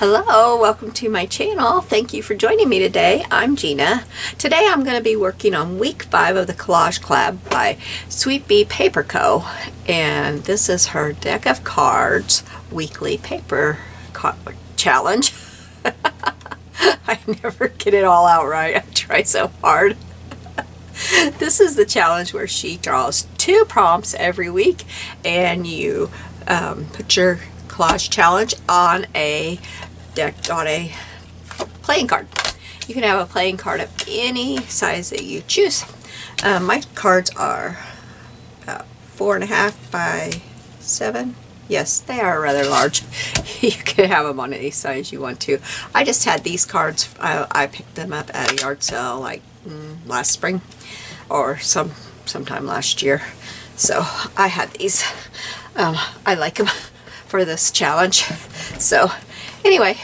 Hello, welcome to my channel. Thank you for joining me today. I'm Gina. Today I'm going to be working on week 5 of the Collage Collab by SweetBeePaperCo, and this is her deck of cards weekly paper challenge. I never get it all out right. I try so hard. This is the challenge where she draws 2 prompts every week, and you put your collage challenge on a playing card. You can have a playing card of any size that you choose. My cards are 4.5 by 7. Yes, they are rather large. You can have them on any size you want to. I just had these cards. I picked them up at a yard sale like last spring or sometime last year. So I had these. I like them for this challenge. So anyway,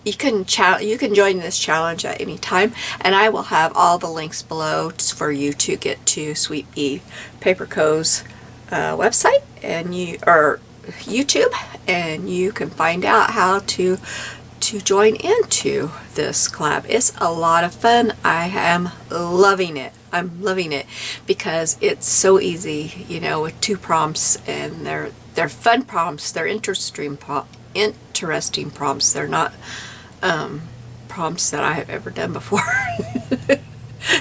you can join this challenge at any time, and I will have all the links below for you to get to SweetBeePaperCo's website and YouTube, and you can find out how to join into this collab. It's a lot of fun. I am loving it. I'm loving it because it's so easy, you know, with 2 prompts, and they're fun prompts. They're interesting prompts. They're not prompts that I have ever done before.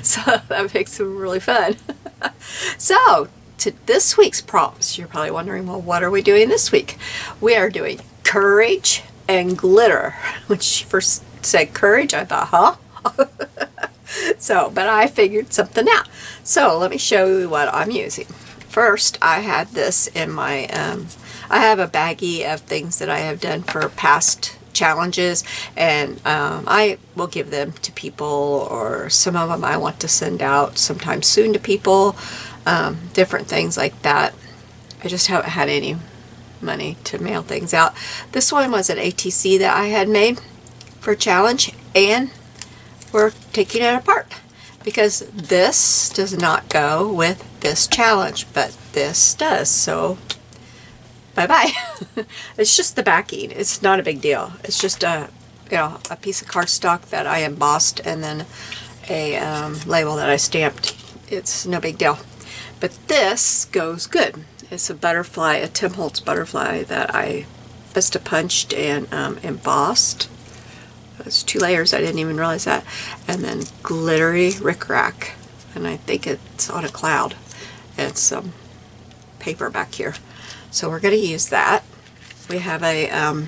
So that makes them really fun. So to this week's prompts, you're probably wondering, well, what are we doing this week? We are doing courage and glitter. When she first said courage, I thought, huh? So, but I figured something out. So let me show you what I'm using. First, I had this in my, I have a baggie of things that I have done for past challenges, and I will give them to people, or some of them I want to send out sometime soon to people, different things like that. I just haven't had any money to mail things out. This one was an ATC that I had made for a challenge, and we're taking it apart because this does not go with this challenge, but this does. So bye-bye. It's just the backing. It's not a big deal. It's just a piece of cardstock that I embossed, and then a label that I stamped. It's no big deal. But this goes good. It's a butterfly, a Tim Holtz butterfly that I Vista punched and embossed. It's 2 layers. I didn't even realize that. And then glittery rickrack, and I think it's on a cloud. And some paper back here. So we're going to use that. We have a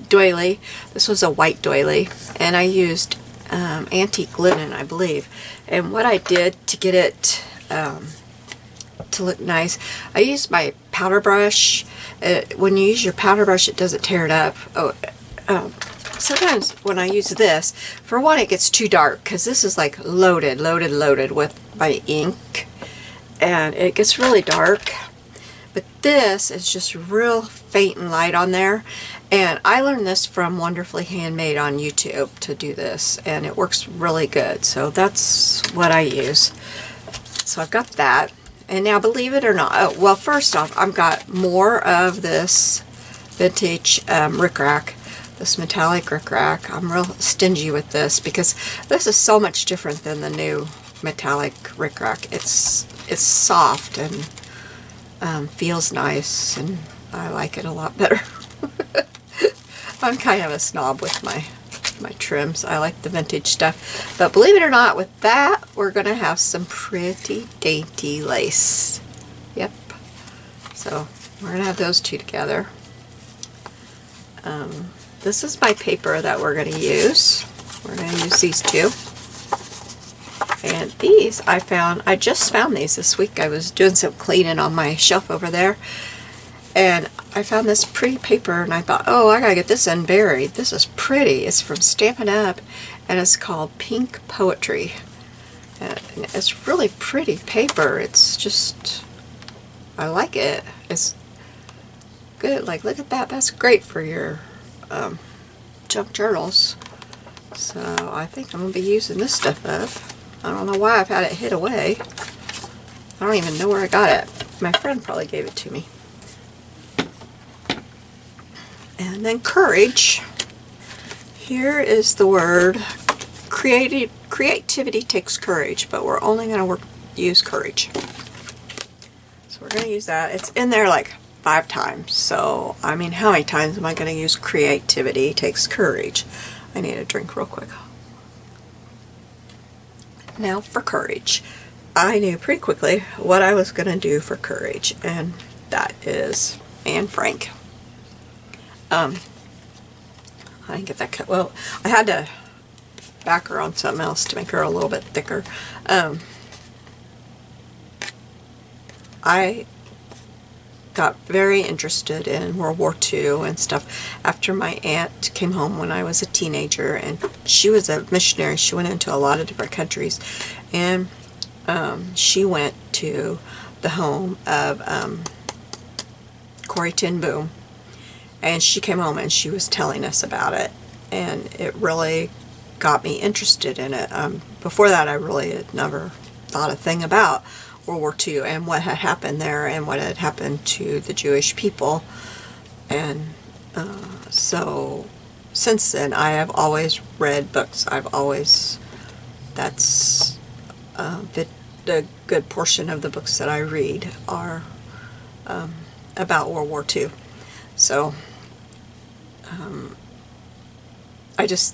doily. This was a white doily, and I used antique linen, I believe. And what I did to get it to look nice, I used my powder brush. When you use your powder brush, it doesn't tear it up. Sometimes when I use this, for one, it gets too dark because this is like loaded with my ink, and it gets really dark. But this is just real faint and light on there, and I learned this from Wonderfully Handmade on YouTube to do this, and it works really good. So that's what I use. So I've got that, and now believe it or not, well, first off, I've got more of this vintage rickrack, this metallic rickrack. I'm real stingy with this because this is so much different than the new metallic rickrack. It's soft and feels nice, and I like it a lot better. I'm kind of a snob with my trims. I like the vintage stuff. But believe it or not, with that, we're going to have some pretty dainty lace. Yep. So we're going to have those 2 together. This is my paper that we're going to use. We're going to use these 2. And these I just found these this week. I was doing some cleaning on my shelf over there, and I found this pretty paper, and I thought, oh, I gotta get this unburied. This is pretty. It's from Stampin' Up, and it's called Pink Poetry. And it's really pretty paper. It's just, I like it. It's good. Like, look at that. That's great for your junk journals. So I think I'm going to be using this stuff up. I don't know why I've had it hid away. I don't even know where I got it. My friend probably gave it to me. And then courage. Here is the word. Creativity takes courage, but we're only going to use courage. So we're going to use that. It's in there like 5 times. So, I mean, how many times am I going to use creativity takes courage? I need a drink real quick. Now for courage. I knew pretty quickly what I was going to do for courage, and that is Anne Frank. I didn't get that cut. Well, I had to back her on something else to make her a little bit thicker. I got very interested in World War II and stuff after my aunt came home when I was a teenager, and she was a missionary. She went into a lot of different countries, and she went to the home of Corrie ten Boom, and she came home and she was telling us about it, and it really got me interested in it. Before that, I really had never thought a thing about World War II and what had happened there and what had happened to the Jewish people. And so since then, I have always read books. That's the good portion of the books that I read are about World War II. So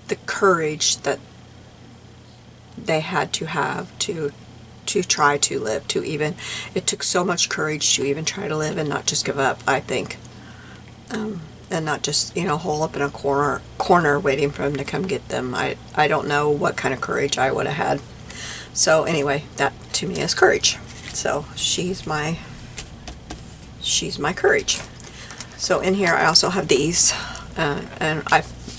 the courage that they had to have to try to live, it took so much courage to even try to live and not just give up, I think. And not just, hole up in a corner waiting for them to come get them. I don't know what kind of courage I would have had. So anyway, that to me is courage. So she's my courage. So in here I also have these, and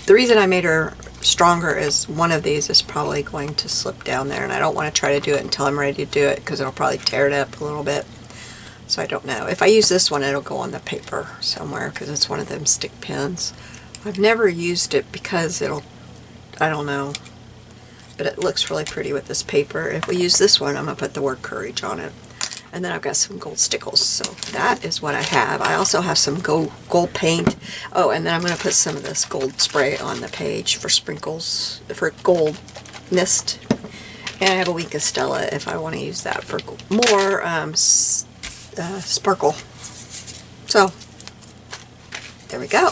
the reason I made her stronger is one of these is probably going to slip down there, and I don't want to try to do it until I'm ready to do it because it'll probably tear it up a little bit. So I don't know. If I use this one, it'll go on the paper somewhere because it's one of them stick pins. I've never used it because I don't know, but it looks really pretty with this paper. If we use this one, I'm going to put the word courage on it. And then I've got some gold stickles. So that is what I have. I also have some gold paint. Oh, and then I'm going to put some of this gold spray on the page for sprinkles, for gold mist. And I have a Wink of Stella if I want to use that for more sparkle. So there we go.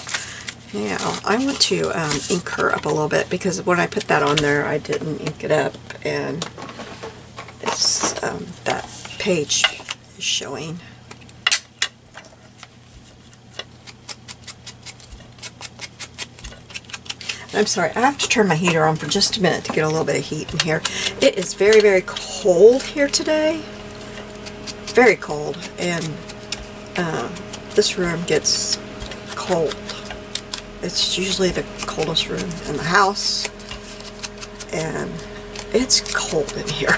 Now I want to ink her up a little bit because when I put that on there, I didn't ink it up, and it's that page is showing. I'm sorry, I have to turn my heater on for just a minute to get a little bit of heat in here. It is very, very cold here today. Very cold, and this room gets cold. It's usually the coldest room in the house, and it's cold in here.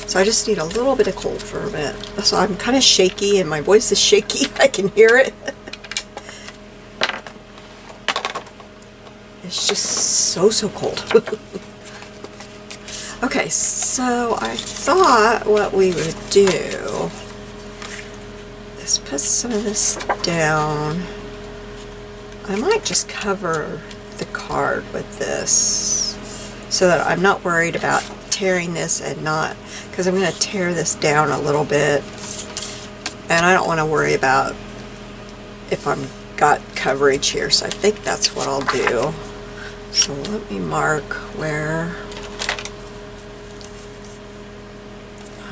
So I just need a little bit of cold for a minute. So I'm kind of shaky and my voice is shaky. I can hear it. It's just so cold. Okay, so I thought what we would do is put some of this down. I might just cover the card with this so that I'm not worried about tearing this and not, because I'm going to tear this down a little bit, and I don't want to worry about if I'm got coverage here, so I think that's what I'll do. So let me mark where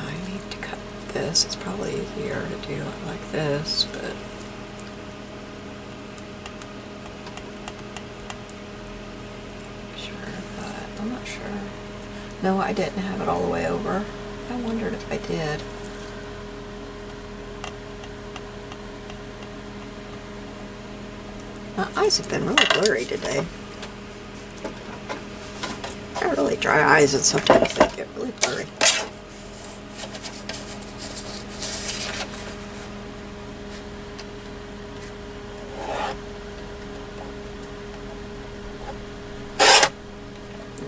I need to cut this. It's probably easier to do it like this, but I'm not sure. No, I didn't have it all the way over. I wondered if I did. My eyes have been really blurry today. I have really dry eyes and sometimes they get really blurry.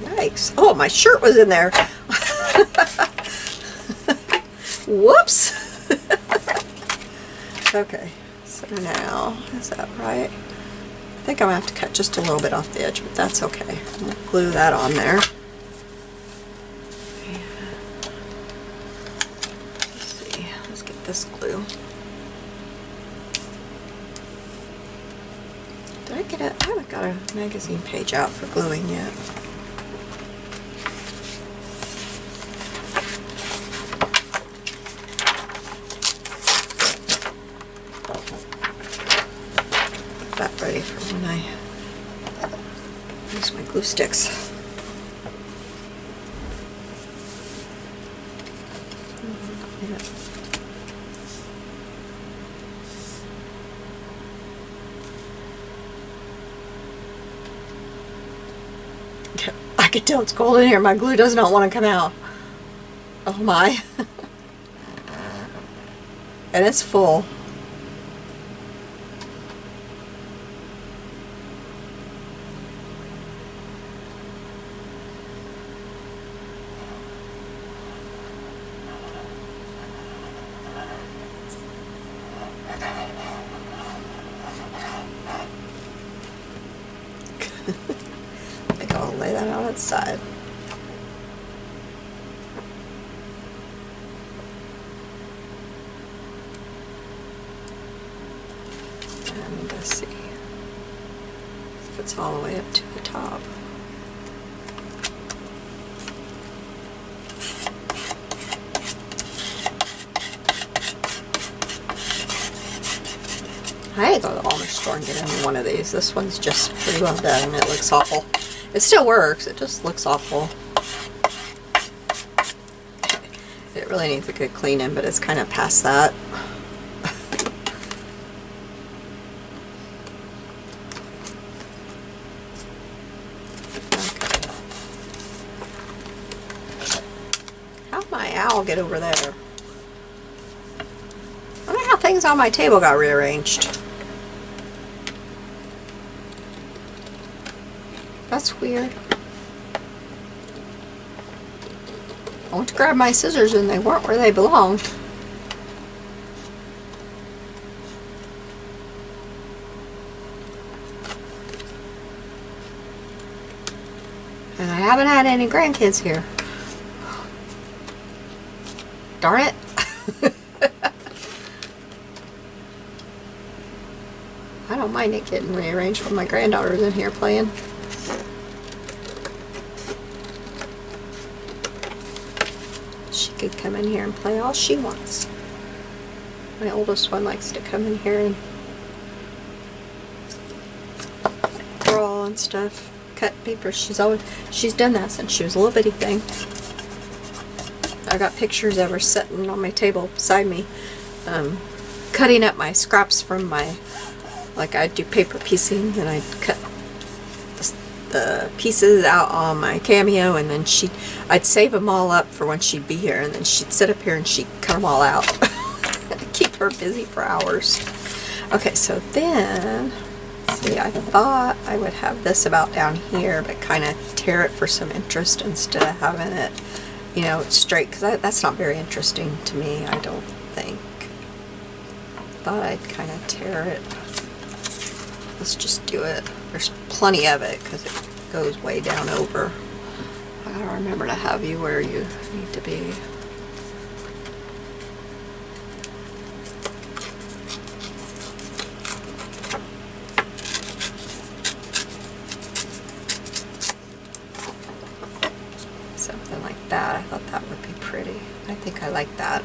Yikes. Oh, my shirt was in there. Whoops. Okay, so now, is that right? I think I'm gonna have to cut just a little bit off the edge, but that's okay. We'll glue that on there. Let's see, let's get this glue. Did I get it? I haven't got a magazine page out for gluing yet. That ready for when I use my glue sticks. I can tell it's cold in here. My glue does not want to come out. Oh my. And it's full. I think I'll lay that on its side. And let's see if it's all the way up to the top. I had to go to the Amish store and get in one of these. This one's just pretty well done and it looks awful. It still works, it just looks awful. It really needs a good cleaning, but it's kind of past that. Okay. How'd my owl get over there? I wonder how things on my table got rearranged. That's weird. I went to grab my scissors and they weren't where they belonged. And I haven't had any grandkids here. Darn it. I don't mind it getting rearranged when my granddaughter's in here playing. She could come in here and play all she wants. My oldest one likes to come in here and draw and stuff, cut paper. She's done that since she was a little bitty thing. I got pictures of her sitting on my table beside me, cutting up my scraps from my, like I'd do paper piecing and I'd cut the pieces out on my Cameo, and then I'd save them all up for when she'd be here, and then she'd sit up here and she'd cut them all out. Keep her busy for hours. Okay, so then, see, I thought I would have this about down here, but kind of tear it for some interest instead of having it, you know, straight, because that's not very interesting to me, I don't think. Thought I'd kind of tear it. Let's just do it. There's plenty of it because it goes way down over. I gotta remember to have you where you need to be. Something like that. I thought that would be pretty. I think I like that.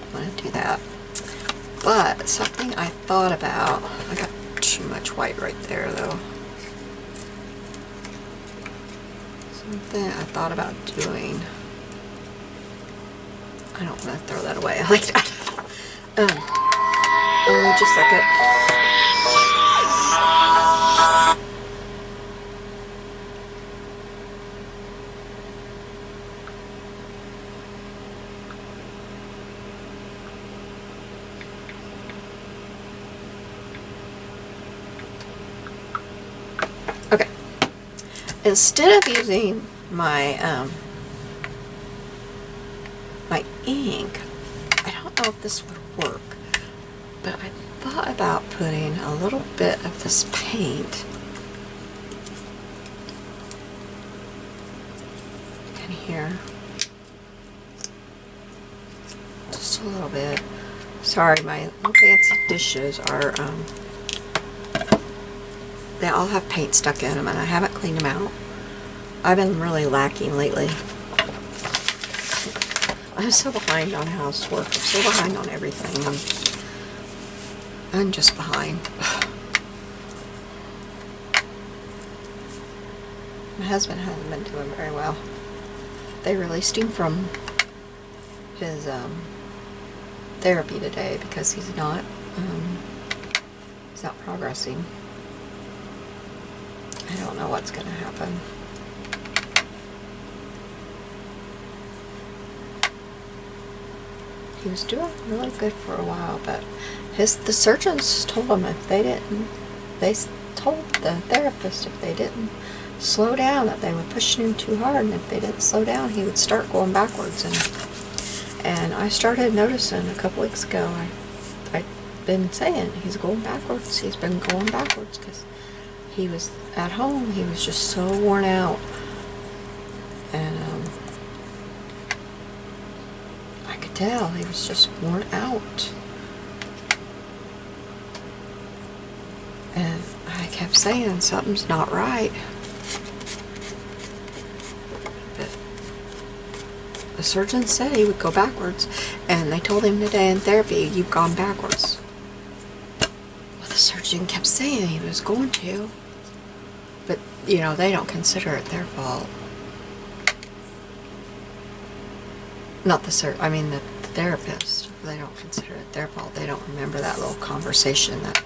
I'm gonna do that. But something I thought about, I got too much white right there though. Something I thought about doing. I don't want to throw that away. I like that. Just a second. Okay. Instead of using my my ink, I don't know if this would work, but I thought thought about putting a little bit of this paint in here. Just a little bit. Sorry, my little fancy dishes are, they all have paint stuck in them and I haven't cleaned them out. I've been really lacking lately. I'm so behind on housework. I'm so behind on everything. I'm just behind. My husband hasn't been doing very well. They released him from his therapy today because he's not progressing. I don't know what's going to happen. He was doing really good for a while, but the surgeons told him they told the therapist if they didn't slow down that they were pushing him too hard, and if they didn't slow down he would start going backwards. And I started noticing a couple weeks ago, I'd been saying he's going backwards. He's been going backwards because he was at home. He was just so worn out, and I could tell he was just worn out. And I kept saying something's not right. But the surgeon said he would go backwards, and they told him today in therapy, you've gone backwards. Well, the surgeon kept saying he was going to, but you know, they don't consider it their fault. Not the the therapist. They don't consider it their fault. They don't remember that little conversation that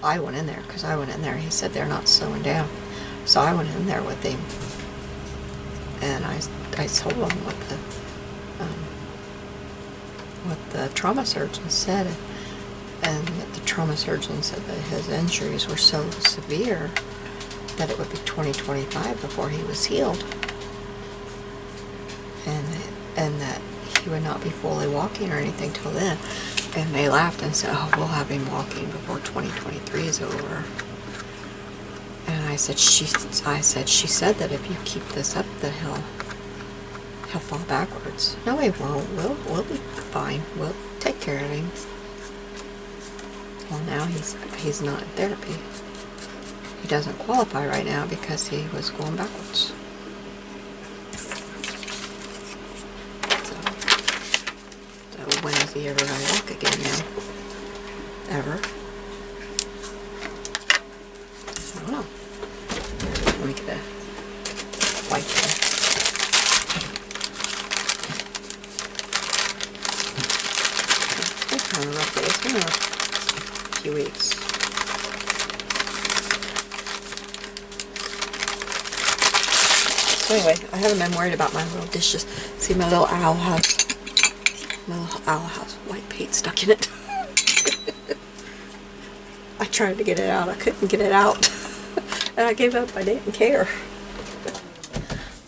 I went in there, because I went in there. He said they're not slowing down. So I went in there with him, and I told him what the trauma surgeon said, and that the trauma surgeon said that his injuries were so severe that it would be 2025 before he was healed, and that he would not be fully walking or anything till then. And they laughed and said, oh, we'll have him walking before 2023 is over. And I said, she said that if you keep this up, that he'll fall backwards. No, he won't. We'll be fine. We'll take care of him. Well, now he's not in therapy. He doesn't qualify right now because he was going backwards. So when is he ever going to walk again now? Ever? I don't know. Let me get a wipe there. It's kind of rough, but it's been a few weeks. So anyway, I haven't been worried about my little dishes. See, my little owl has white paint stuck in it. I tried to get it out. I couldn't get it out. And I gave up. I didn't care.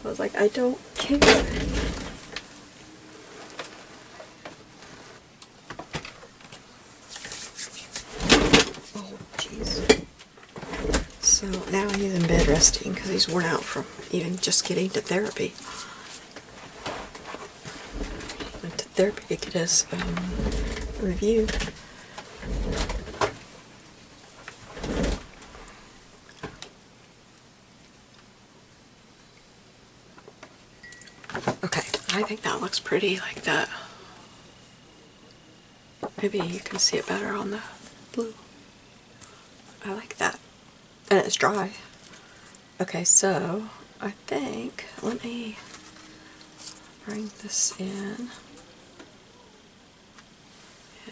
I was like, I don't care. Oh, jeez. So now he's in bed resting because he's worn out from even just getting to therapy. He went to therapy to get his review. Okay, I think that looks pretty like that. Maybe you can see it better on the blue. I like that. And it's dry. Okay, so I think, let me bring this in.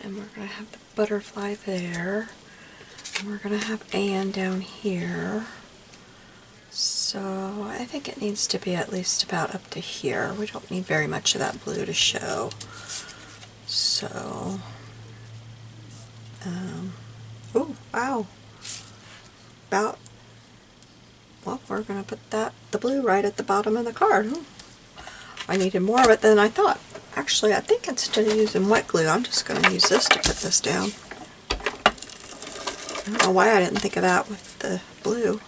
And we're going to have the butterfly there. And we're going to have Anne down here. So I think it needs to be at least about up to here. We don't need very much of that blue to show. So, oh, wow. Well, we're going to put the blue right at the bottom of the card. I needed more of it than I thought. Actually, I think instead of using wet glue, I'm just going to use this to put this down. I don't know why I didn't think of that with the blue.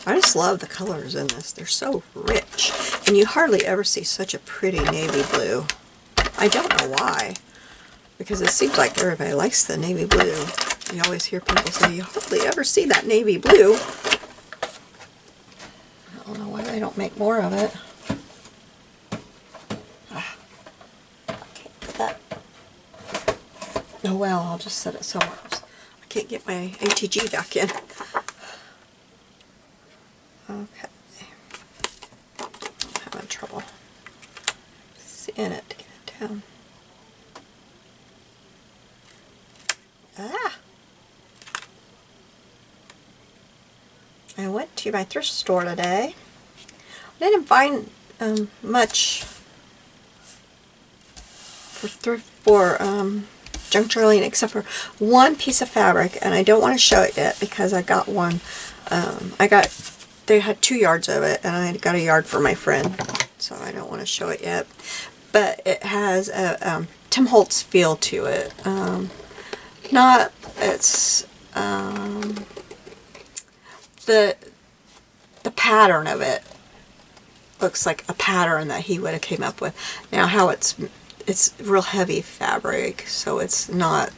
I just love the colors in this. They're so rich. And you hardly ever see such a pretty navy blue. I don't know why. Because it seems like everybody likes the navy blue. You always hear people say, you hardly ever see that navy blue. I don't know why they don't make more of it. Oh well, I'll just set it somewhere else. I can't get my ATG back in. Okay. I'm having trouble seeing it to get it down. Ah! I went to my thrift store today. I didn't find much for junk journaling except for one piece of fabric, and I don't want to show it yet because I got one. They had 2 yards of it, and I got a yard for my friend, so I don't want to show it yet. But it has a Tim Holtz feel to it. The pattern of it looks like a pattern that he would have came up with. Now how it's real heavy fabric, so it's not,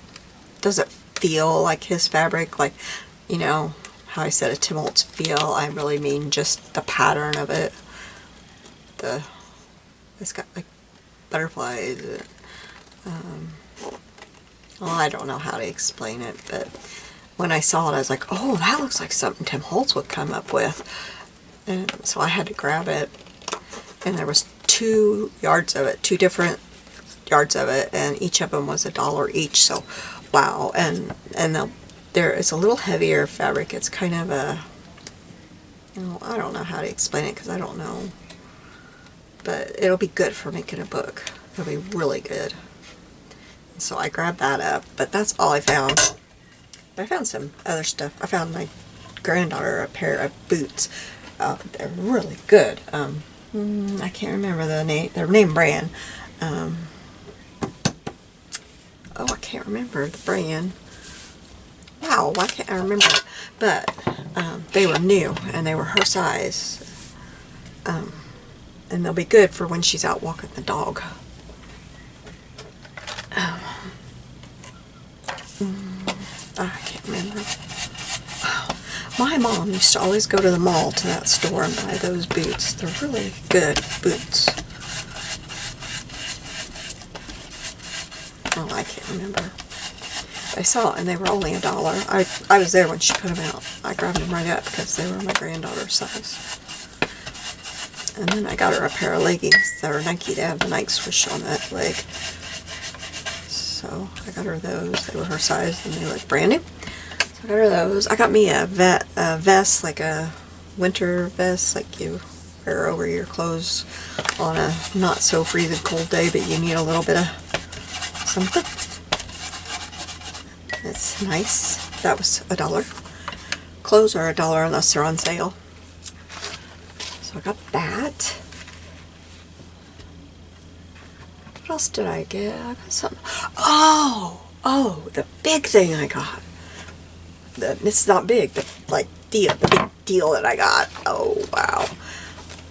doesn't feel like his fabric, like, you know, how I said a Tim Holtz feel. I really mean just the pattern of it. It's got like butterflies. Well, I don't know how to explain it, but when I saw it, I was like, oh, that looks like something Tim Holtz would come up with. And so I had to grab it, and there was 2 yards of it, 2 different yards of it, and each of them was $1 each. So wow. And there is a little heavier fabric. It's kind of a, I don't know how to explain it because I don't know, but it'll be good for making a book. It'll be really good. So I grabbed that up, but that's all I found. I found some other stuff. I found my granddaughter a pair of boots. They're really good. I can't remember their name brand. Oh, I can't remember the brand. Wow, why can't I remember it? But they were new, and they were her size. And they'll be good for when she's out walking the dog. I can't remember. My mom used to always go to the mall to that store and buy those boots. They're really good boots. Oh, I can't remember. I saw it and they were only $1. I was there when she put them out. I grabbed them right up because they were my granddaughter's size. And then I got her a pair of leggings that are Nike. They have the Nike swoosh on that leg. So I got her those. They were her size and they look brand new. So I got her those. I got me a vest, like a winter vest, like you wear over your clothes on a not so freezing cold day, but you need a little bit of something. It's nice. That was $1. Clothes are $1 unless they're on sale. So I got that. What else did I get? I got something. Oh, the big thing I got. It's not big, but like the big deal that I got. Oh, wow.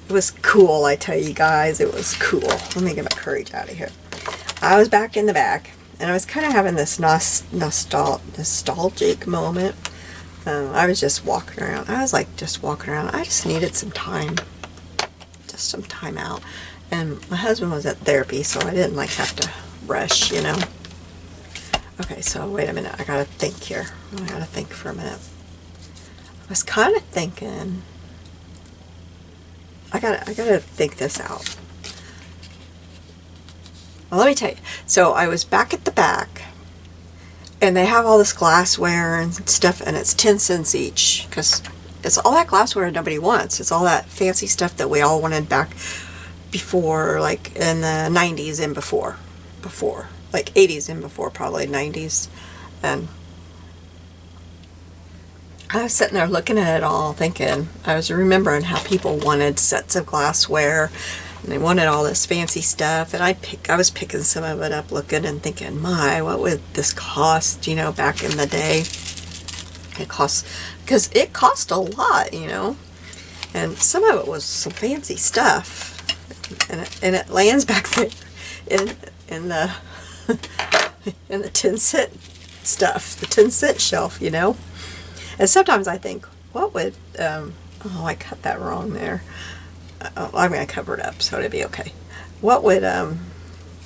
It was cool, I tell you guys. It was cool. Let me get my courage out of here. I was back in the back, and I was kind of having this nostalgic moment. I was just walking around. I was like just walking around. I just needed some time. Just some time out. And my husband was at therapy, so I didn't like have to rush, you know. Okay, so wait a minute. I gotta think here. I gotta think for a minute. I was kind of thinking. I gotta think this out. Well, let me tell you. So I was back at the back, and they have all this glassware and stuff, and it's 10 cents each, because it's all that glassware nobody wants. It's all that fancy stuff that we all wanted back before, like in the 90s and before, like 80s and before, probably 90s. And I was sitting there looking at it all, thinking, I was remembering how people wanted sets of glassware, And they wanted all this fancy stuff, and I was picking some of it up, looking and thinking, my, what would this cost, you know, back in the day. It cost, because it cost a lot, you know, and some of it was some fancy stuff, and it lands back there in the in the 10-cent stuff, the 10-cent shelf, you know. And sometimes I think, what would oh, I cut that wrong there. Oh, I'm going to cover it up so it'll be okay. What would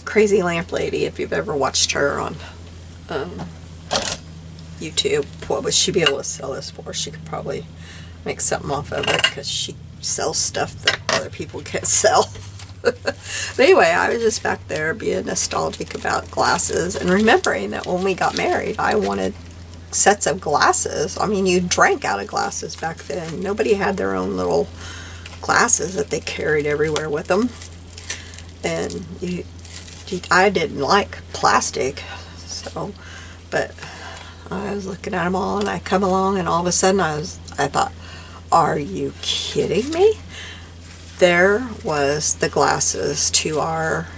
Crazy Lamp Lady, if you've ever watched her on YouTube, what would she be able to sell this for? She could probably make something off of it because she sells stuff that other people can't sell. But anyway, I was just back there being nostalgic about glasses and remembering that when we got married, I wanted sets of glasses. I mean, you drank out of glasses back then. Nobody had their own little glasses that they carried everywhere with them, and I didn't like plastic, so, but I was looking at them all, and I come along, and all of a sudden I thought, are you kidding me? There was the glasses to our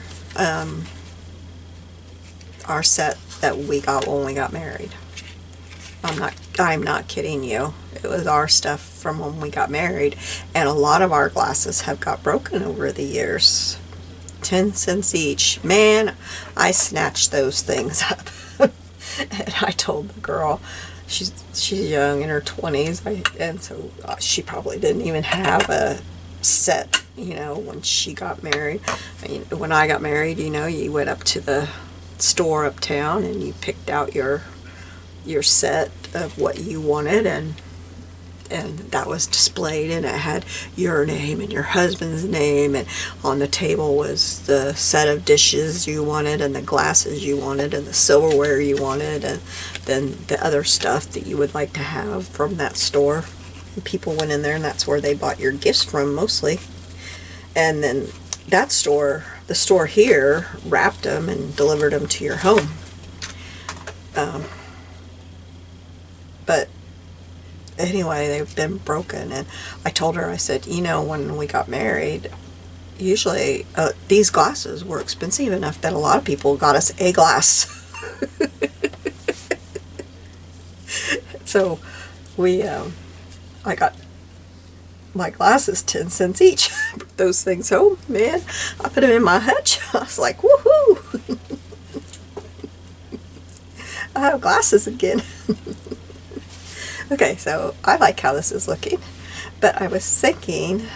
set that we got when we got married. I'm not kidding you. It was our stuff from when we got married, and a lot of our glasses have got broken over the years. 10 cents each. Man, I snatched those things up. And I told the girl, she's young, in her 20s, and so she probably didn't even have a set, you know, when she got married. I mean, when I got married, you know, you went up to the store uptown and you picked out your set of what you wanted, and that was displayed, and it had your name and your husband's name, and on the table was the set of dishes you wanted, and the glasses you wanted, and the silverware you wanted, and then the other stuff that you would like to have from that store. And people went in there, and that's where they bought your gifts from mostly. And then that store, the store here, wrapped them and delivered them to your home. But anyway, they've been broken, and I told her, I said, you know, when we got married, usually these glasses were expensive enough that a lot of people got us a glass. So I got my glasses 10 cents each. Those things home, man. I put them in my hutch. I was like, woohoo! I have glasses again. Okay, so I like how this is looking, but I was thinking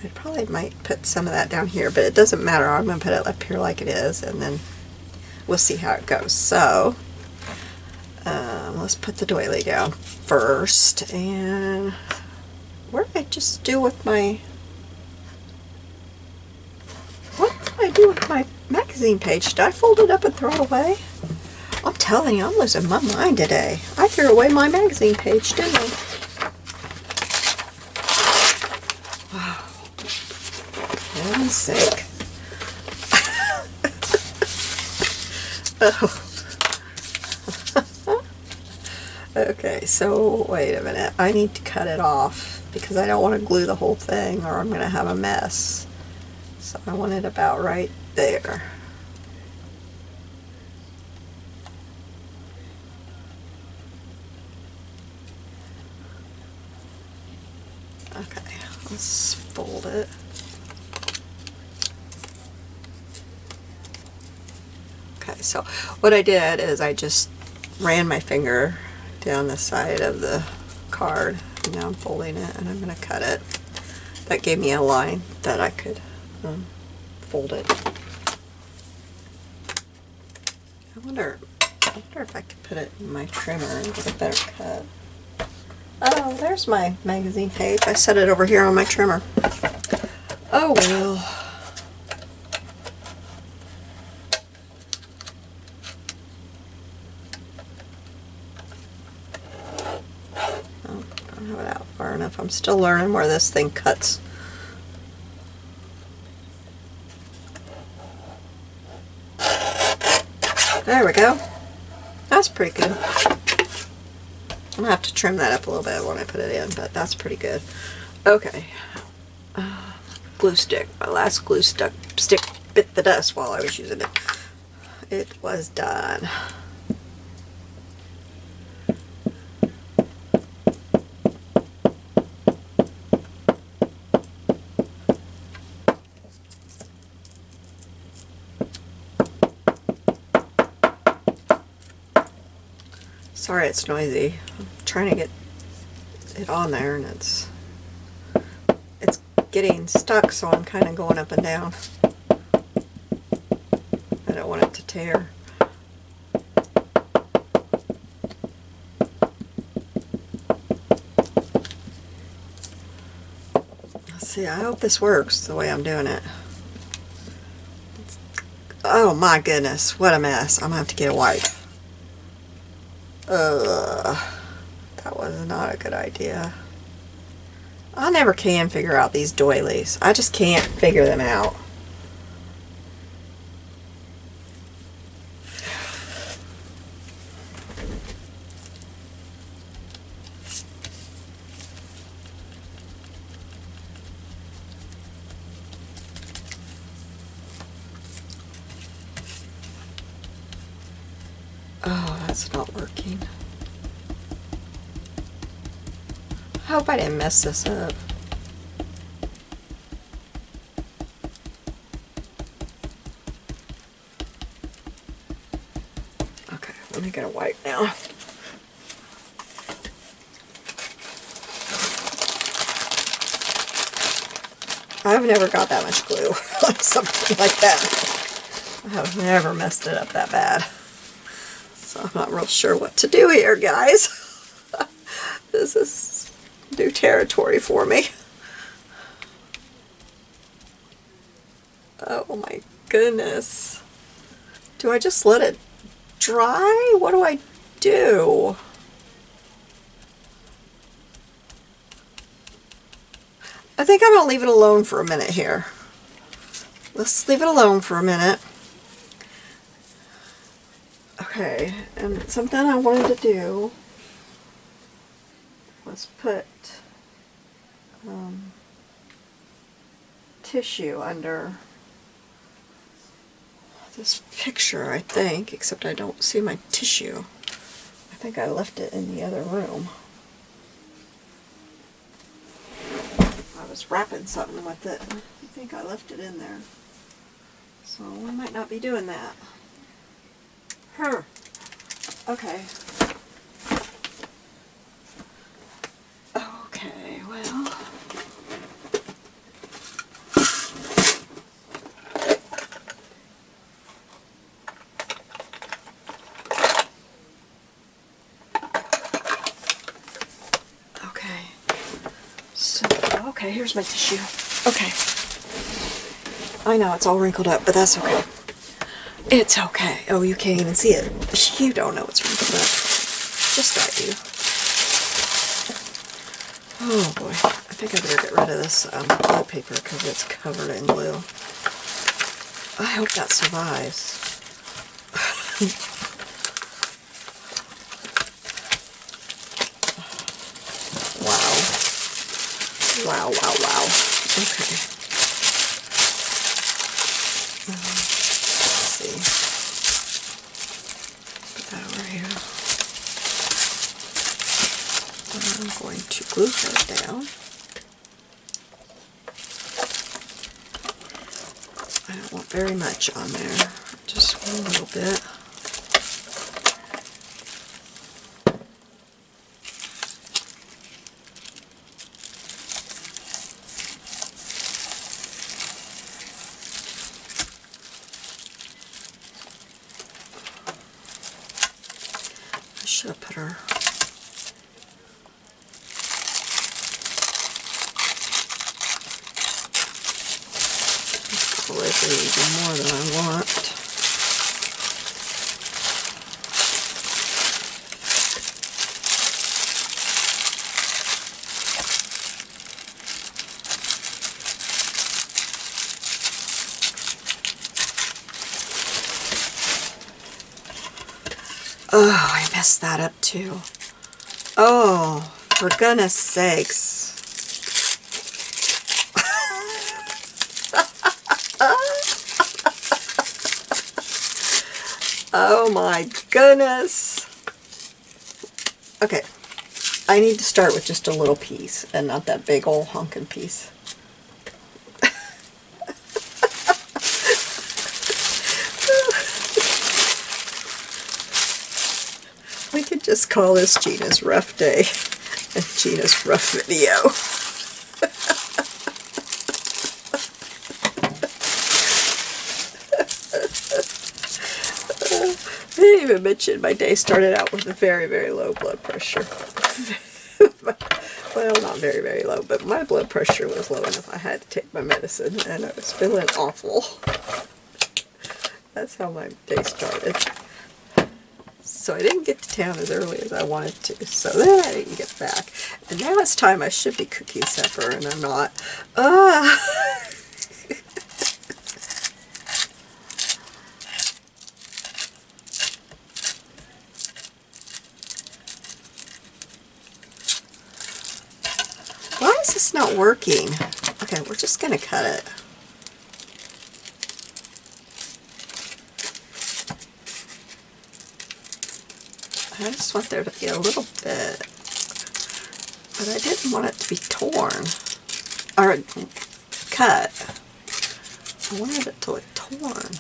I probably might put some of that down here, but it doesn't matter. I'm going to put it up here like it is, and then we'll see how it goes. So let's put the doily down first, and what did I just do with my, what did I do with my magazine page? Did I fold it up and throw it away? I'm telling you, I'm losing my mind today. I threw away my magazine page, didn't I? Wow. For heaven's sake. Oh. Okay, so wait a minute. I need to cut it off because I don't want to glue the whole thing or I'm going to have a mess. So I want it about right there. Okay, let's fold it. Okay, so what I did is I just ran my finger down the side of the card, and now I'm folding it, and I'm going to cut it. That gave me a line that I could fold it. I wonder if I could put it in my trimmer and get a better cut. Oh, there's my magazine page. I set it over here on my trimmer. Oh well. Oh, don't have it out far enough. I'm still learning where this thing cuts. There we go. That's pretty good. I'm going to have to trim that up a little bit when I put it in, but that's pretty good. Okay. glue stick. My last glue stick bit the dust while I was using it. It was done. Sorry it's noisy. I'm trying to get it on there and it's getting stuck, so I'm kind of going up and down. I don't want it to tear. Let's see, I hope this works the way I'm doing it. Oh my goodness, what a mess. I'm gonna have to get a wipe. That was not a good idea. I never can figure out these doilies. I just can't figure them out. Oh, that's not working. I hope I didn't mess this up. Okay, let me get a wipe now. I've never got that much glue on something like that. I have never messed it up that bad. So I'm not real sure what to do here, guys. This is new territory for me. Oh my goodness. Do I just let it dry? What do I do? I think I'm going to leave it alone for a minute here. Let's leave it alone for a minute. Okay, and something I wanted to do was put tissue under this picture, I think, except I don't see my tissue. I think I left it in the other room. I was wrapping something with it. I think I left it in there. So I might not be doing that. Okay. Okay, well. Okay. So, okay, here's my tissue. Okay. I know it's all wrinkled up, but that's okay. It's okay. Oh, you can't even see it. You don't know it's wrinkled up. Just I do. Oh boy. I think I better get rid of this glue paper because it's covered in glue. I hope that survives. Wow. Wow, wow, wow. Okay. Let's see. Put that over here. I'm going to glue her down. I don't want very much on there, just a little bit. I should have put her. Even more than I want. Oh, I messed that up too. Oh, for goodness sakes. Oh my goodness. Okay, I need to start with just a little piece and not that big old honking piece. We could just call this Gina's rough day and Gina's rough video. I didn't even mention my day started out with a very, very low blood pressure. Well, not very, very low, but my blood pressure was low enough I had to take my medicine, and I was feeling awful. That's how my day started. So I didn't get to town as early as I wanted to, so then I didn't get back. And now it's time I should be cooking supper, and I'm not. Why is this not working? Okay, we're just going to cut it. I just want there to be a little bit, but I didn't want it to be torn, or cut. I wanted it to look torn.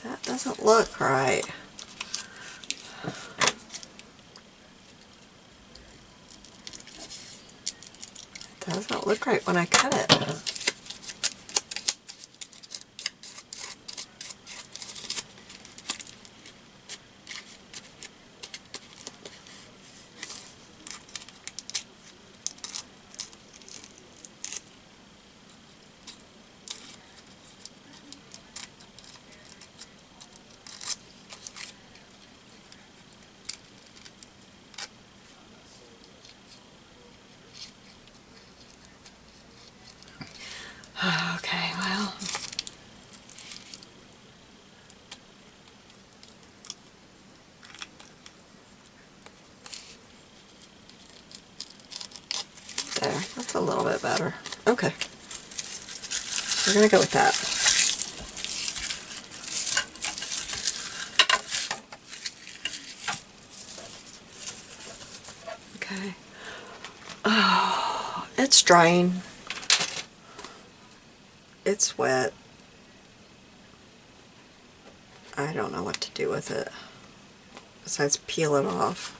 That doesn't look right. It doesn't look right when I cut it. Okay, well. There, that's a little bit better. Okay. We're going to go with that. Okay. Oh, it's drying. It's wet. I don't know what to do with it besides peel it off.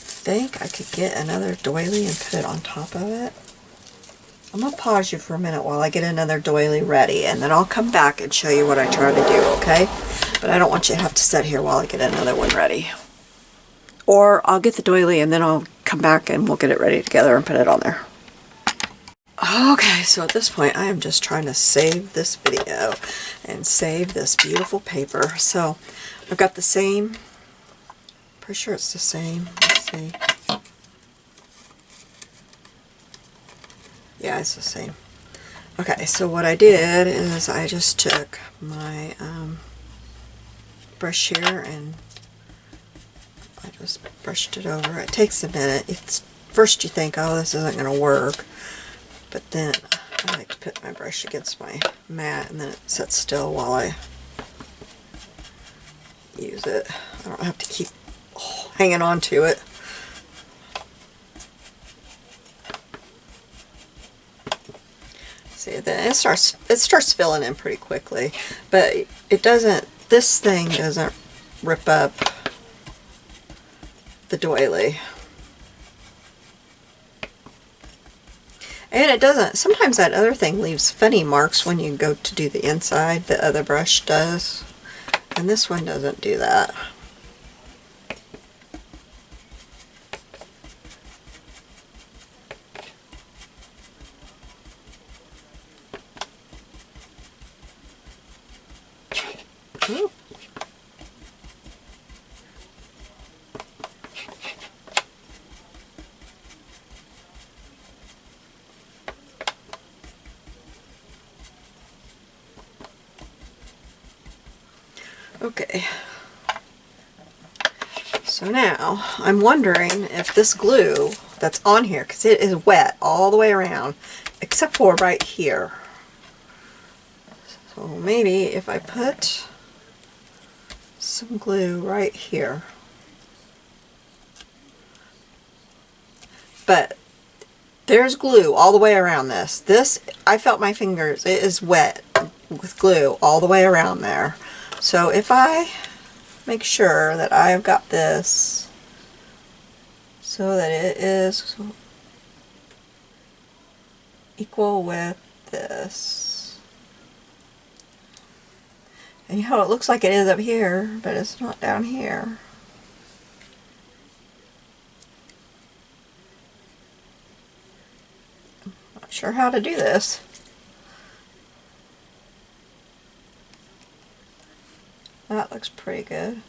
I think I could get another doily and put it on top of it. I'm going to pause you for a minute while I get another doily ready, and then I'll come back and show you what I try to do, okay? But I don't want you to have to sit here while I get another one ready. Or I'll get the doily and then I'll come back and we'll get it ready together and put it on there. Okay, so at this point I am just trying to save this video and save this beautiful paper. So I've got the same, pretty sure it's the same, let's see. Yeah, it's the same. Okay, so what I did is I just took my brush here and I just brushed it over. It takes a minute. It's first you think, oh, this isn't going to work, but then I like to put my brush against my mat and then it sits still while I use it. I don't have to keep hanging on to it. See, then it starts filling in pretty quickly, but it doesn't. This thing doesn't rip up the doily. And it doesn't, sometimes that other thing leaves funny marks when you go to do the inside, the other brush does. And this one doesn't do that. Ooh. Okay, So now I'm wondering if this glue that's on here, because it is wet all the way around, except for right here. So maybe if I put some glue right here. But there's glue all the way around this. This, I felt my fingers, it is wet with glue all the way around there. So if I make sure that I've got this so that it is equal with this. And you know, it looks like it is up here, but it's not down here. Not sure how to do this. That looks pretty good.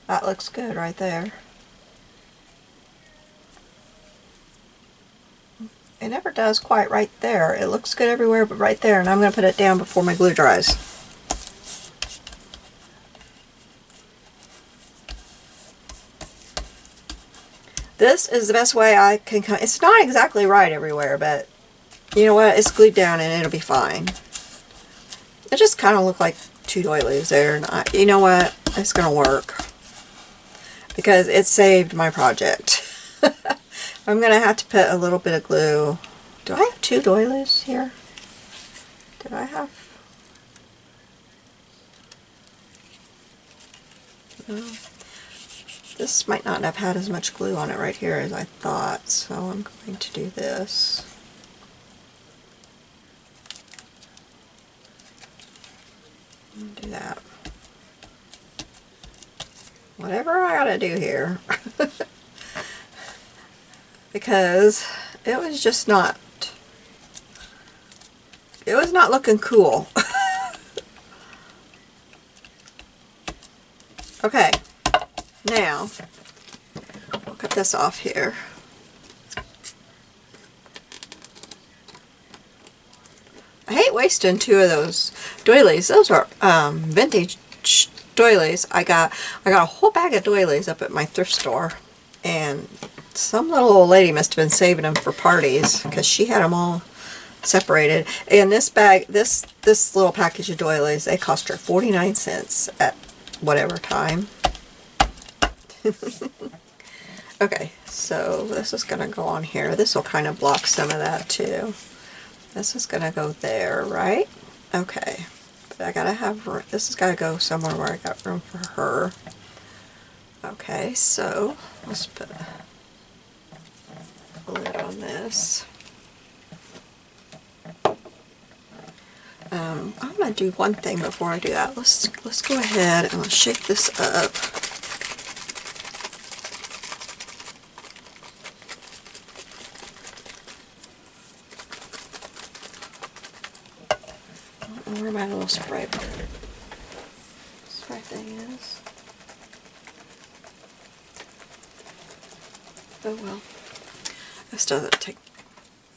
That looks good right there. It never does quite right there. It looks good everywhere but right there, and I'm going to put it down before my glue dries. This is the best way I can it's not exactly right everywhere, but you know what? It's glued down and it'll be fine. It just kind of looked like two doilies there, and you know what? It's going to work because it saved my project. I'm going to have to put a little bit of glue. Do I have two doilies here? Did I have? No. This might not have had as much glue on it right here as I thought, so I'm going to do this. Do that. Whatever I gotta do here. Because it was just not, it was not looking cool. Okay, now I'll cut this off here. I hate wasting two of those doilies. Those are vintage doilies. I got a whole bag of doilies up at my thrift store, and some little old lady must have been saving them for parties because she had them all separated. And this bag, this little package of doilies, they cost her 49 cents at whatever time. Okay, so this is going to go on here. This will kind of block some of that too. This is going to go there, right? Okay, but I gotta have, this has got to go somewhere where I got room for her. Okay, so let's put a lid on this. I'm going to do one thing before I do that. Let's go ahead and let's shake this up. I don't know where my little spray thing is. Oh well. This doesn't take,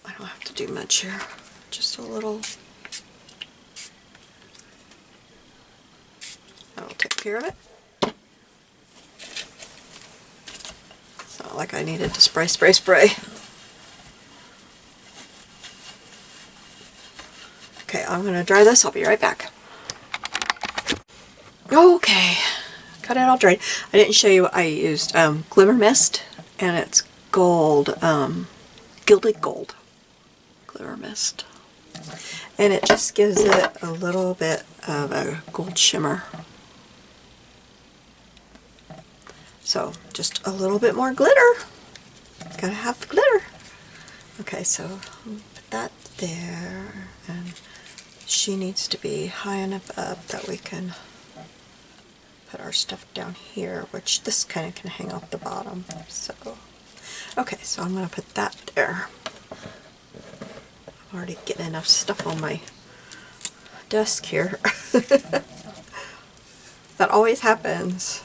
I don't have to do much here. Just a little. That'll take care of it. It's not like I needed to spray. Okay, I'm going to dry this. I'll be right back. Okay, got it all dried. I didn't show you what I used. Glimmer Mist, and it's gold, gilded gold glimmer mist. And it just gives it a little bit of a gold shimmer. So just a little bit more glitter. Gotta have the glitter. Okay, so put that there, and she needs to be high enough up that we can put our stuff down here, which this kind of can hang off the bottom. So, okay, so I'm going to put that there. I'm already getting enough stuff on my desk here. That always happens.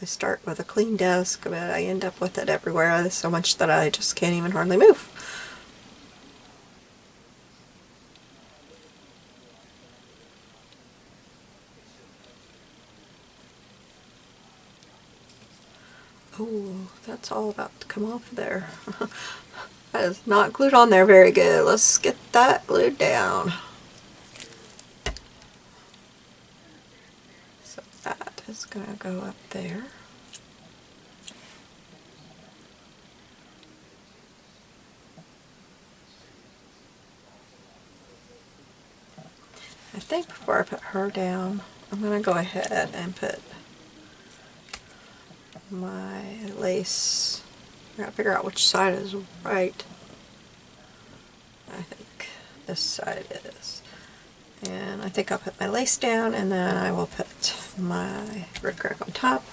I start with a clean desk, but I end up with it everywhere. There's so much that I just can't even hardly move. Oh, that's all about to come off there. That is not glued on there very good. Let's get that glued down. So that is going to go up there. I think before I put her down, I'm going to go ahead and put my lace. I gotta figure out which side is right. I think this side is. And I think I'll put my lace down, and then I will put my rickrack on top.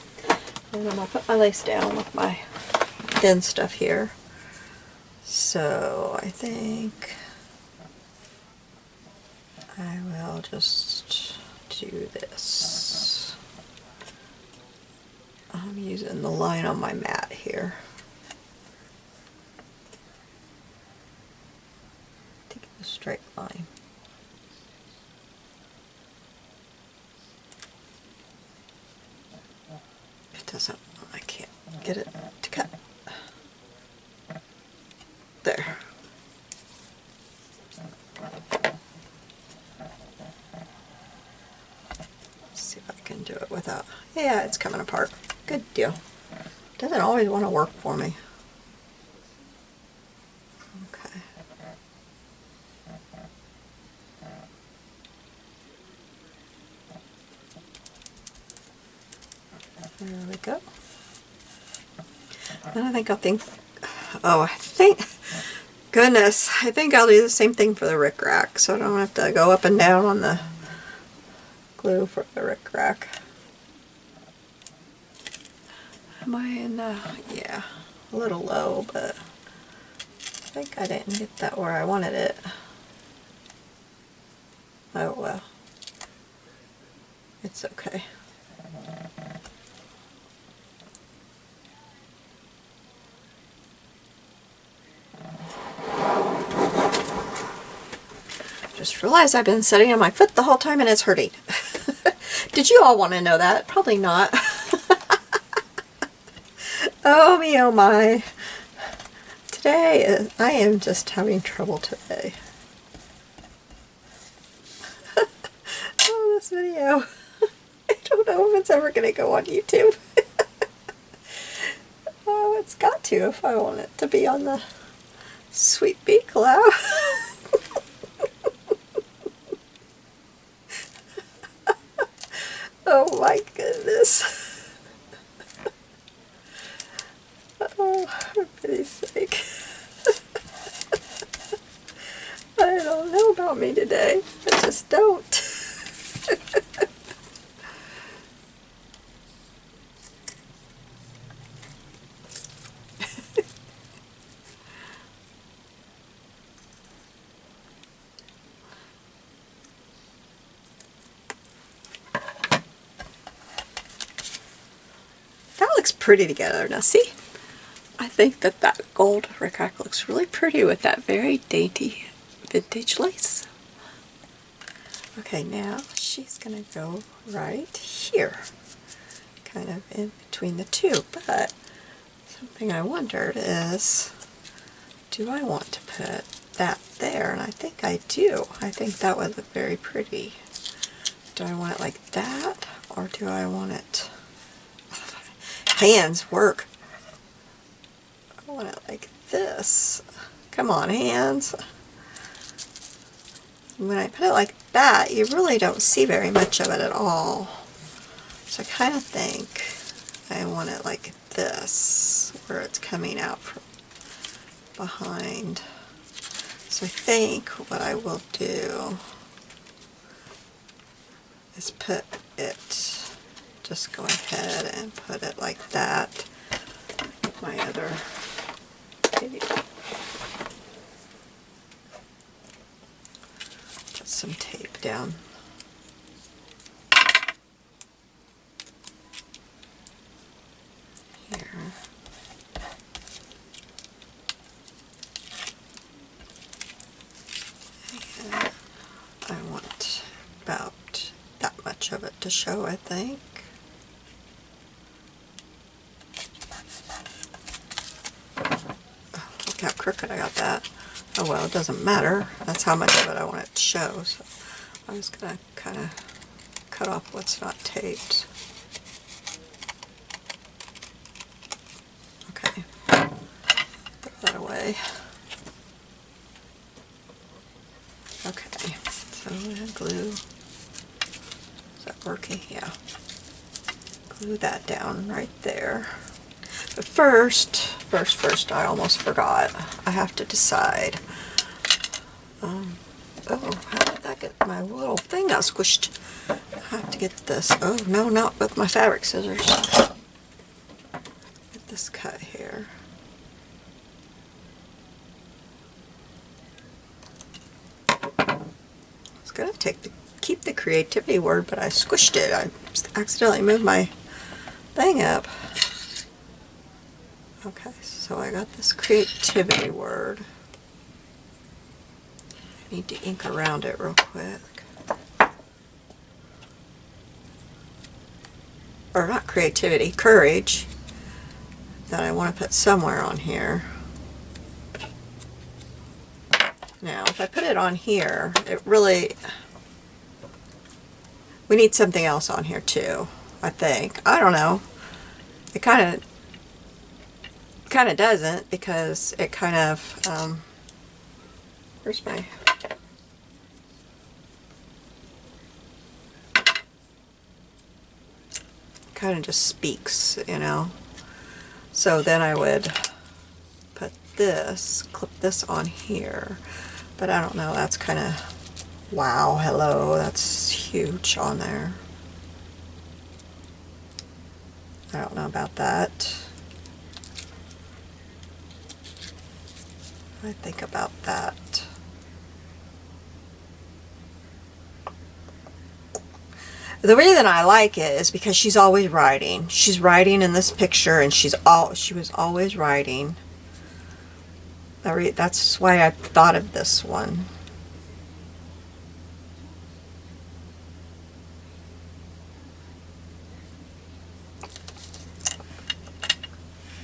And then I'll put my lace down with my thin stuff here. So I think I will just do this. I'm using the line on my mat here. Take a straight line. It doesn't, I can't get it to cut. There. Let's see if I can do it without, yeah, it's coming apart. Good deal. Doesn't always want to work for me. Okay. There we go. And I think, goodness, I think I'll do the same thing for the rickrack, so I don't have to go up and down on the glue for the rickrack. Am I in the, yeah, a little low, but I think I didn't get that where I wanted it. Oh well, it's okay. Just realized I've been sitting on my foot the whole time and it's hurting. Did you all want to know that? Probably not. Oh me, oh my. Today, I am just having trouble today. Oh, this video. I don't know if it's ever going to go on YouTube. Oh, it's got to if I want it to be on the Sweet Bee collab. Oh my goodness. Oh, for pity's sake. I don't know about me today. I just don't. That looks pretty together. Now see, I think that that gold rickrack looks really pretty with that very dainty vintage lace. Okay, now she's gonna go right here, kind of in between the two, but something I wondered is, do I want to put that there? And I think I do. I think that would look very pretty. Do I want it like that, or do I want it, hands work. I want it like this. Come on, hands. When I put it like that, you really don't see very much of it at all. So I kind of think I want it like this, where it's coming out from behind. So I think what I will do is put it, just go ahead and put it like that. My other tape. Put some tape down. Here. And I want about that much of it to show, I think. crooked I got that. Oh well, it doesn't matter. That's how much of it I want it to show. So I'm just going to kind of cut off what's not taped. Okay, throw that away. Okay, so glue. Is that working? Yeah. Glue that down right there. But first, I almost forgot. I have to decide. Oh, how did that get, my little thing got squished. I have to get this. Oh, no, not with my fabric scissors. Get this cut here. I was going to keep the creativity word, but I squished it. I accidentally moved my thing up. Okay, so I got this creativity word. I need to ink around it real quick. Or not creativity, courage, that I want to put somewhere on here. Now, if I put it on here, it really, we need something else on here too, I think. I don't know. It kind of doesn't, because it kind of, where's my, kind of just speaks, you know. So then I would put this, clip this on here, but I don't know, that's kind of, wow, hello, that's huge on there. I don't know about that. I think about that. The reason I like it is because she's always writing. She's writing in this picture, and she was always writing. That's why I thought of this one.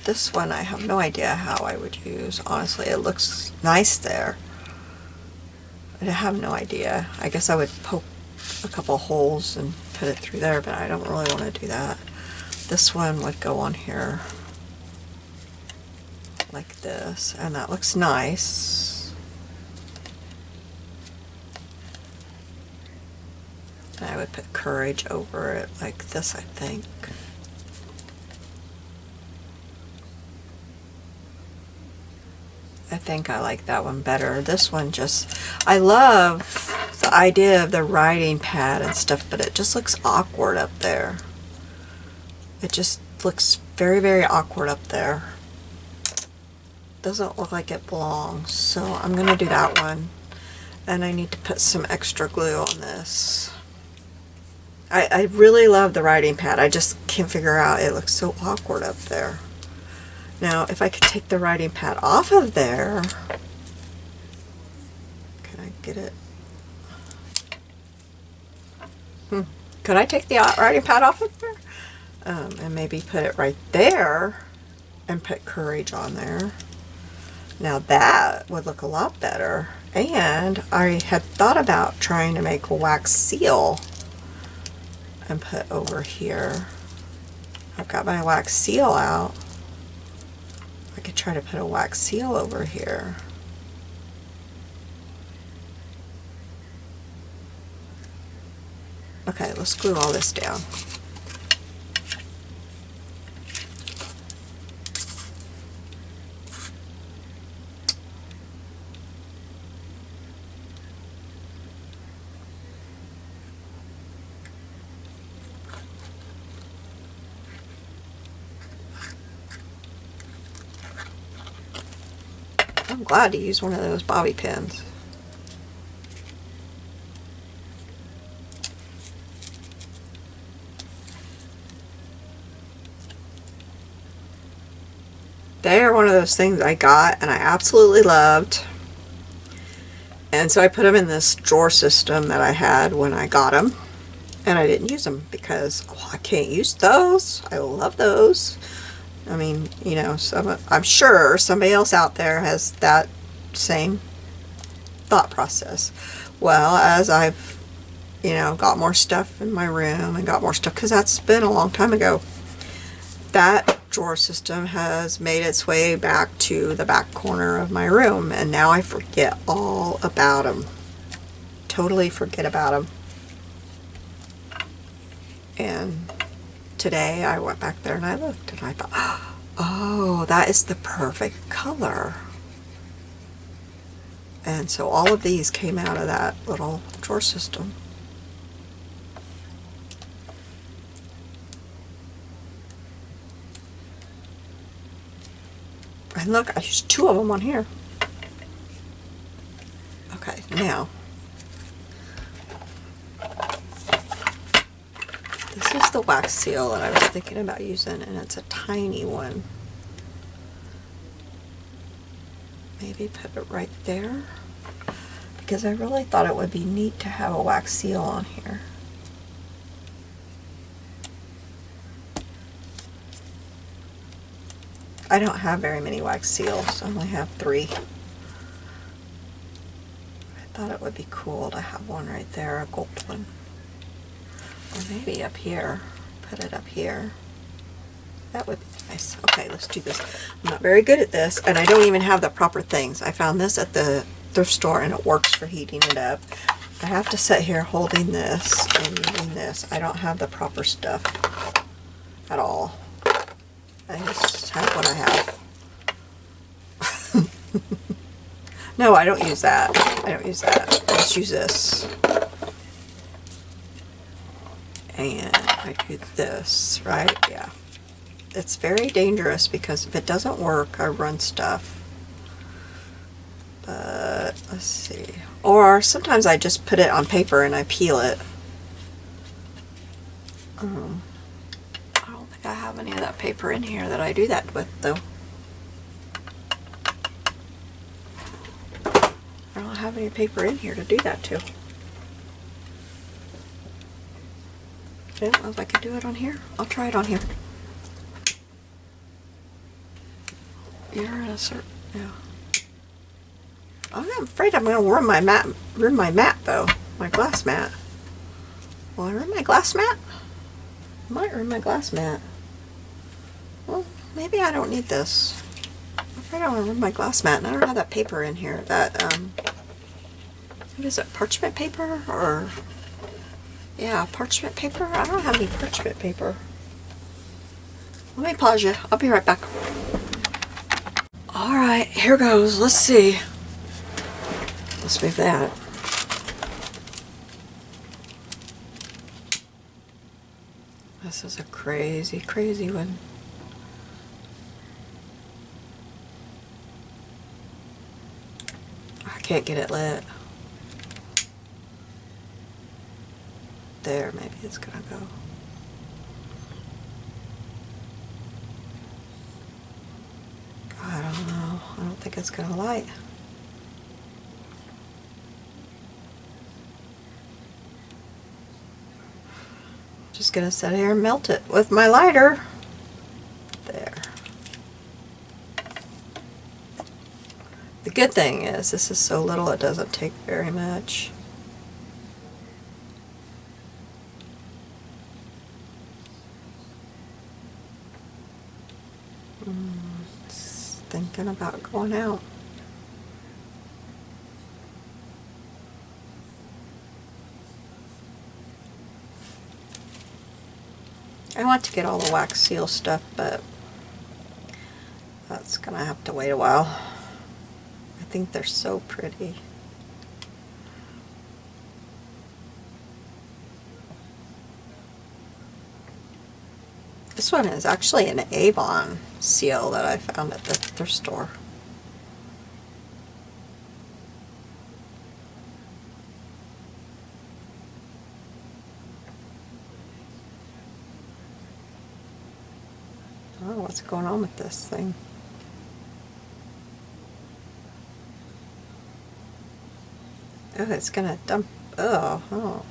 This one I have no idea how I would use. Honestly, it looks nice there. I have no idea. I guess I would poke a couple holes and put it through there, but I don't really want to do that. This one would go on here like this, and that looks nice. And I would put courage over it like this, I think. I think I like that one better. This one just, I love the idea of the writing pad and stuff, but it just looks awkward up there. It just looks very, very awkward up there. Doesn't look like it belongs, so I'm going to do that one. And I need to put some extra glue on this. I really love the writing pad. I just can't figure out, it looks so awkward up there. Now, if I could take the writing pad off of there, can I get it? Could I take the writing pad off of there? And maybe put it right there and put courage on there. Now that would look a lot better. And I had thought about trying to make a wax seal and put over here. I've got my wax seal out. I could try to put a wax seal over here. Okay, let's glue all this down. I'm glad to use one of those bobby pins. They are one of those things I got and I absolutely loved. And so I put them in this drawer system that I had when I got them. And I didn't use them because I can't use those. I love those. I mean, you know, I'm sure somebody else out there has that same thought process. Well, as I've, you know, got more stuff in my room and got more stuff, because that's been a long time ago, that drawer system has made its way back to the back corner of my room, and now I forget all about them. Totally forget about them. And today I went back there and I looked and I thought, oh, that is the perfect color. And so all of these came out of that little drawer system. And look, I used 2 of them on here. Okay, now, this is the wax seal that I was thinking about using, and it's a tiny one. Maybe put it right there, because I really thought it would be neat to have a wax seal on here. I don't have very many wax seals. I only have 3. I thought it would be cool to have one right there, a gold one. Or maybe up here. Put it up here. That would be nice. Okay, let's do this. I'm not very good at this, and I don't even have the proper things. I found this at the thrift store, and it works for heating it up. I have to sit here holding this and using this. I don't have the proper stuff at all. I just have what I have. No, I don't use that. I don't use that. I just use this. And I do this, right? Yeah. It's very dangerous because if it doesn't work, I run stuff. But let's see. Or sometimes I just put it on paper and I peel it. I don't think I have any of that paper in here that I do that with, though. I don't have any paper in here to do that to. I don't know if I could do it on here. I'll try it on here. You're in a certain, yeah. I'm afraid I'm going to ruin my mat though. My glass mat. Will I ruin my glass mat? I might ruin my glass mat. Well, maybe I don't need this. I'm afraid I'm going to ruin my glass mat, and I don't have that paper in here. That, what is it, parchment paper? Or, yeah, parchment paper? I don't have any parchment paper. Let me pause you. I'll be right back. Alright, here goes. Let's see. Let's move that. This is a crazy, crazy one. I can't get it lit. There, maybe it's gonna go. I don't know. I don't think it's gonna light. Just gonna sit here and melt it with my lighter. There. The good thing is this is so little it doesn't take very much. It's thinking about going out. I want to get all the wax seal stuff, but that's gonna have to wait a while. I think they're so pretty. This one is actually an Avon seal that I found at the thrift store. Oh, what's going on with this thing? Oh, it's gonna dump. Oh.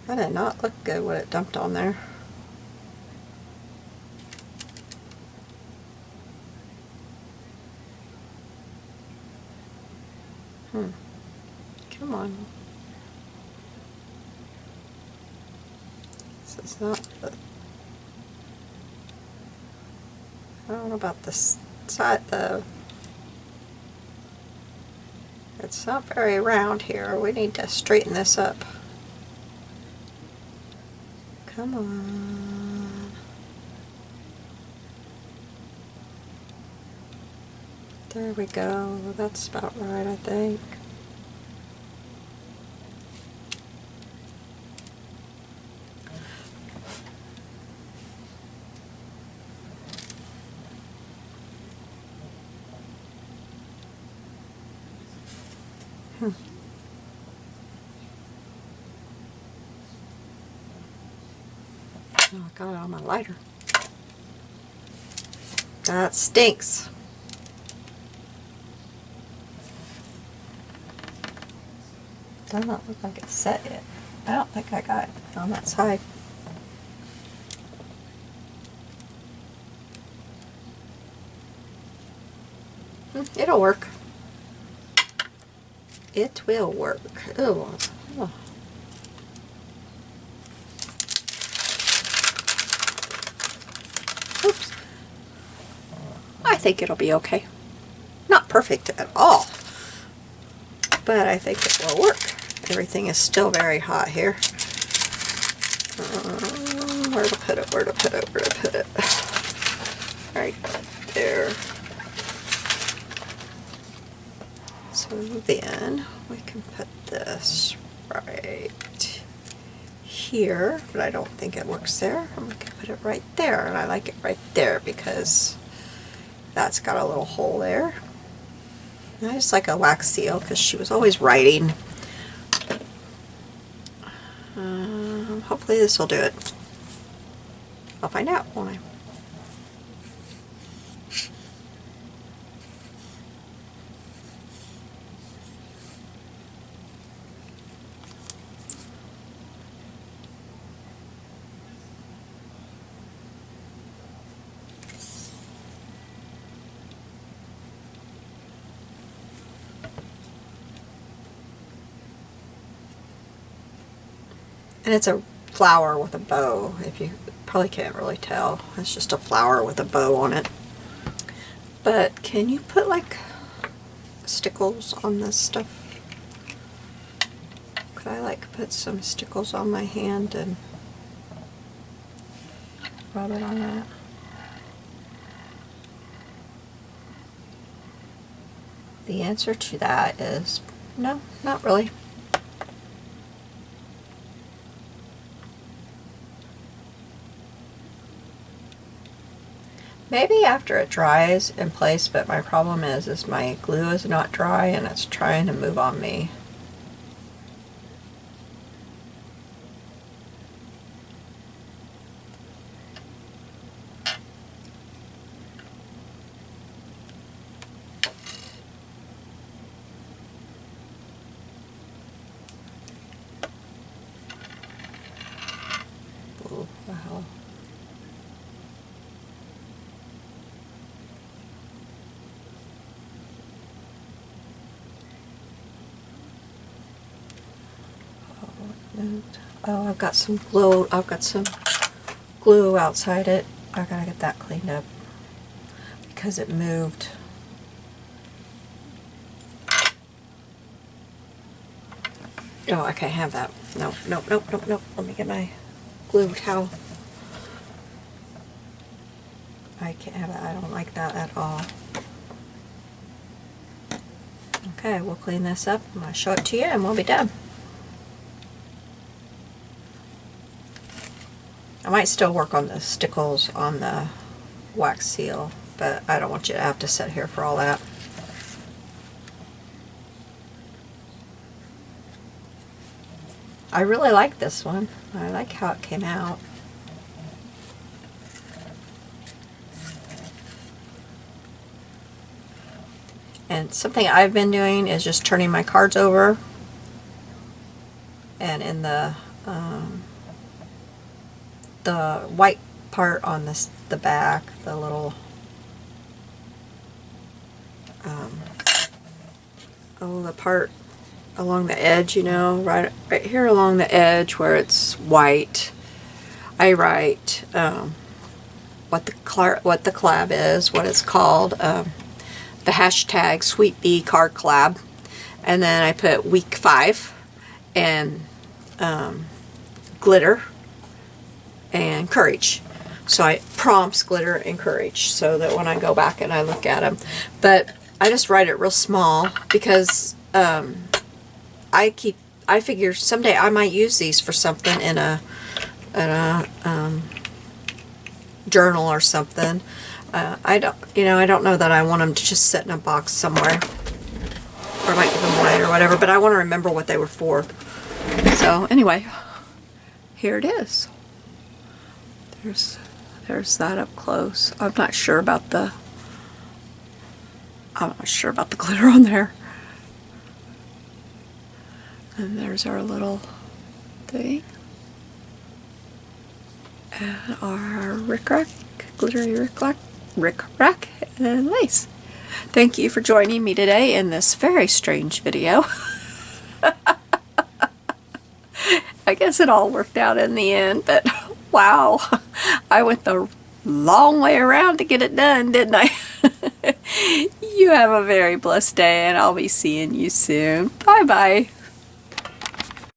That did not look good what it dumped on there. Come on. This is not the, I don't know about this side though. It's not very round here. We need to straighten this up. Come on. There we go. That's about right, I think. Oh, I got it on my lighter. That stinks. Does not look like it's set yet. I don't think I got it on that side. It'll work. It will work. Oh. Oops. I think it'll be okay. Not perfect at all, but I think it will work. Everything is still very hot here. Where to put it, where to put it, where to put it. Right there. So then we can put this right here, but I don't think it works there. I'm going to put it right there, and I like it right there because that's got a little hole there. And I just like a wax seal because she was always writing. Hopefully this will do it. I'll find out, won't I? And it's a flower with a bow, if you probably can't really tell. It's just a flower with a bow on it. But can you put like stickles on this stuff? Could I like put some stickles on my hand and rub it on that? The answer to that is no, not really. Maybe after it dries in place, but my problem is my glue is not dry and it's trying to move on me. Oh, wow. Oh, I've got some glue. I've got some glue outside it. I gotta get that cleaned up because it moved. Oh, I can't have that. No, no, no, no, no. Let me get my glue towel. I can't have that. I don't like that at all. Okay, we'll clean this up. I'm gonna show it to you and we'll be done. I might still work on the stickles on the wax seal, but I don't want you to have to sit here for all that. I really like this one. I like how it came out. And something I've been doing is just turning my cards over, and in the white part on the back, the little oh, the part along the edge, you know, right here along the edge where it's white. I write what the collab is, what it's called, the hashtag SweetBeePaperCo, and then I put week 5 and glitter and courage. So I prompts, glitter, and courage, so that when I go back and I look at them. But I just write it real small because I figure someday I might use these for something in a journal or something. I don't know that I want them to just sit in a box somewhere, or I might give them away or whatever. But I want to remember what they were for. So anyway, here it is. There's that up close. I'm not sure about the glitter on there. And there's our little thing. And our rickrack, glittery rickrack and lace. Thank you for joining me today in this very strange video. I guess it all worked out in the end, but wow, I went the long way around to get it done, didn't I? You have a very blessed day, and I'll be seeing you soon. Bye-bye.